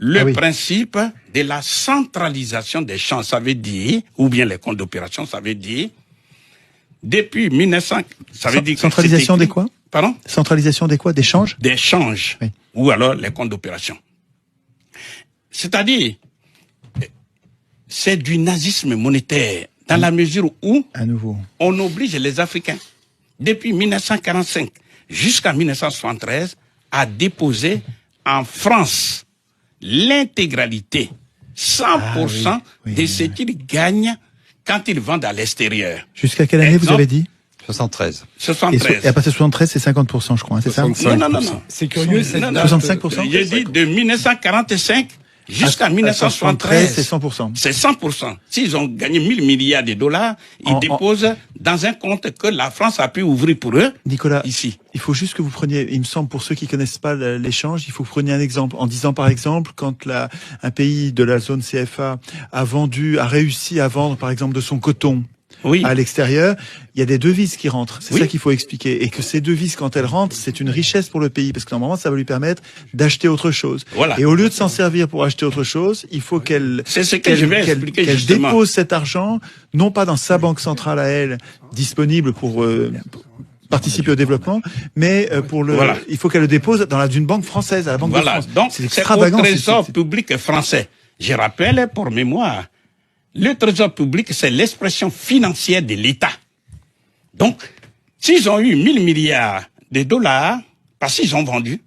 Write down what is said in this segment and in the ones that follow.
le principe de la centralisation des champs, ça veut dire, ou bien les comptes d'opération, ça veut dire, depuis 1900, ça veut dire que centralisation des quoi? Pardon? Centralisation des quoi? Des changes? Des changes. Oui. Ou alors les comptes d'opération. C'est-à-dire, c'est du nazisme monétaire, dans la mesure où à nouveau on oblige les Africains, depuis 1945 jusqu'à 1973, à déposer en France l'intégralité, 100% de ce qu'ils gagnent quand ils vendent à l'extérieur. Jusqu'à quelle année vous avez dit? 73. 73. Et à partir de 73, c'est 50%, je crois, hein, c'est ça? Non. C'est curieux, c'est 65%? J'ai dit de 1945 jusqu'à 1973, c'est 100%. C'est 100%. S'ils ont gagné 1000 milliards de dollars, ils déposent dans un compte que la France a pu ouvrir pour eux. Nicolas, ici. Il faut juste que vous preniez, il me semble, pour ceux qui connaissent pas l'échange, il faut que vous preniez un exemple. En disant, par exemple, quand un pays de la zone CFA a réussi à vendre, par exemple, de son coton, à l'extérieur, il y a des devises qui rentrent. C'est ça qu'il faut expliquer. Et que ces devises, quand elles rentrent, c'est une richesse pour le pays. Parce que normalement, ça va lui permettre d'acheter autre chose. Voilà. Et au lieu de s'en servir pour acheter autre chose, il faut qu'elle dépose cet argent, non pas dans sa banque centrale à elle, disponible pour participer au développement, mais il faut qu'elle le dépose dans une banque française, à la Banque de France. Donc, c'est au Trésor public français. Je rappelle, pour mémoire, le Trésor public, c'est l'expression financière de l'État. Donc, s'ils ont eu 1000 milliards de dollars, parce qu'ils ont vendu,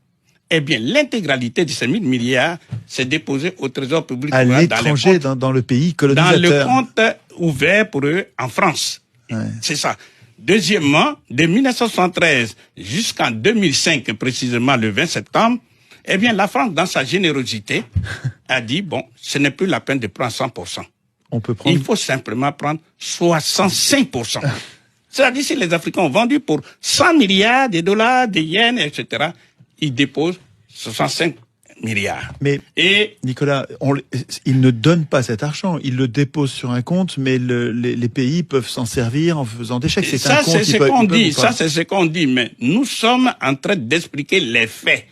eh bien, l'intégralité de ces 1000 milliards s'est déposée au Trésor public. À l'étranger, dans le pays colonisateur. Dans le compte ouvert pour eux en France. Ouais. C'est ça. Deuxièmement, de 1973 jusqu'en 2005, précisément le 20 septembre, eh bien, la France, dans sa générosité, a dit, bon, ce n'est plus la peine de prendre 100%. Il faut simplement prendre 65%. C'est-à-dire, si les Africains ont vendu pour 100 milliards de dollars, de yens, etc., ils déposent 65 milliards. Mais, Nicolas, ils ne donnent pas cet argent. Ils le déposent sur un compte, mais les pays peuvent s'en servir en faisant des chèques. C'est un compte. Ça, c'est ce qu'on dit. Mais nous sommes en train d'expliquer les faits.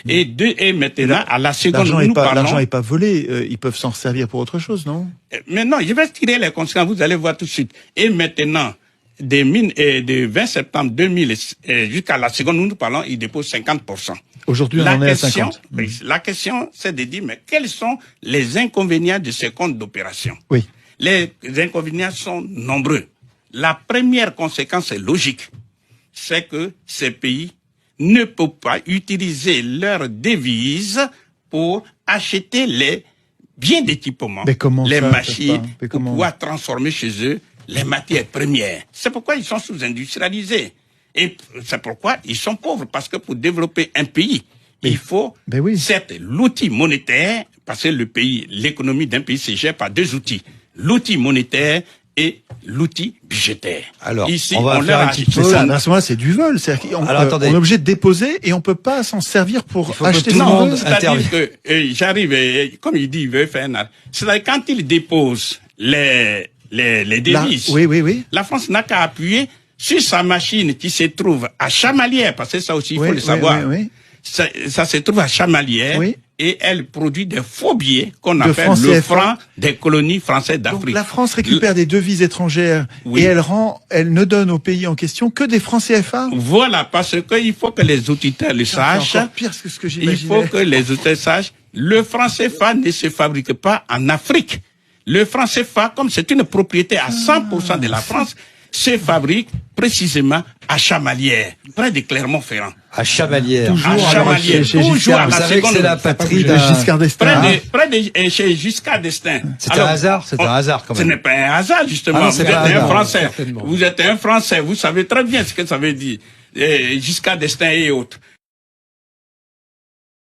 Et maintenant, à la seconde où nous parlons... L'argent n'est pas volé, ils peuvent s'en servir pour autre chose, non? Mais non, je vais tirer les conséquences, vous allez voir tout de suite. Et maintenant, de 20 septembre 2000 jusqu'à la seconde où nous parlons, ils déposent 50%. Aujourd'hui, on en est à 50. La question, c'est de dire, mais quels sont les inconvénients de ces comptes d'opération? Oui. Les inconvénients sont nombreux. La première conséquence est logique. C'est que ces pays ne peuvent pas utiliser leurs devises pour acheter les biens d'équipement, les machines, pour pouvoir transformer chez eux les matières premières. C'est pourquoi ils sont sous-industrialisés. Et c'est pourquoi ils sont pauvres, parce que pour développer un pays, il faut, certes, l'outil monétaire, parce que l'économie d'un pays se gère par deux outils. L'outil monétaire et l'outil budgétaire. Alors, ici, on va faire un petit peu. À ce moment-là, c'est du vol. On est obligé de déposer et on peut pas s'en servir pour acheter ce qu'on veut. C'est-à-dire que j'arrive, comme il dit, il veut faire un... C'est-à-dire quand il dépose les devises, la France n'a qu'à appuyer sur sa machine qui se trouve à Chamalières, parce que ça aussi, il faut le savoir. Ça se trouve à Chamalières. Et elle produit des faux billets qu'on appelle le franc des colonies françaises d'Afrique. Donc la France récupère des devises étrangères et elle ne donne au pays en question que des francs CFA. Voilà, parce qu'il faut que les auditeurs le sachent. C'est encore pire que ce que j'imaginais. Il faut que les auditeurs sachent, le franc CFA ne se fabrique pas en Afrique. Le franc CFA, comme c'est une propriété à 100% de la France, se fabrique précisément à Chamalières, près de Clermont-Ferrand. À Chamalières. Toujours à Chamalières. Toujours à la seconde. C'est la patrie de Giscard d'Estaing. Près de chez Giscard d'Estaing. C'est un hasard, c'est un hasard quand même. Ce n'est pas un hasard, justement. Vous êtes un Français. Vous êtes un Français. Vous savez très bien ce que ça veut dire. Giscard d'Estaing et autres.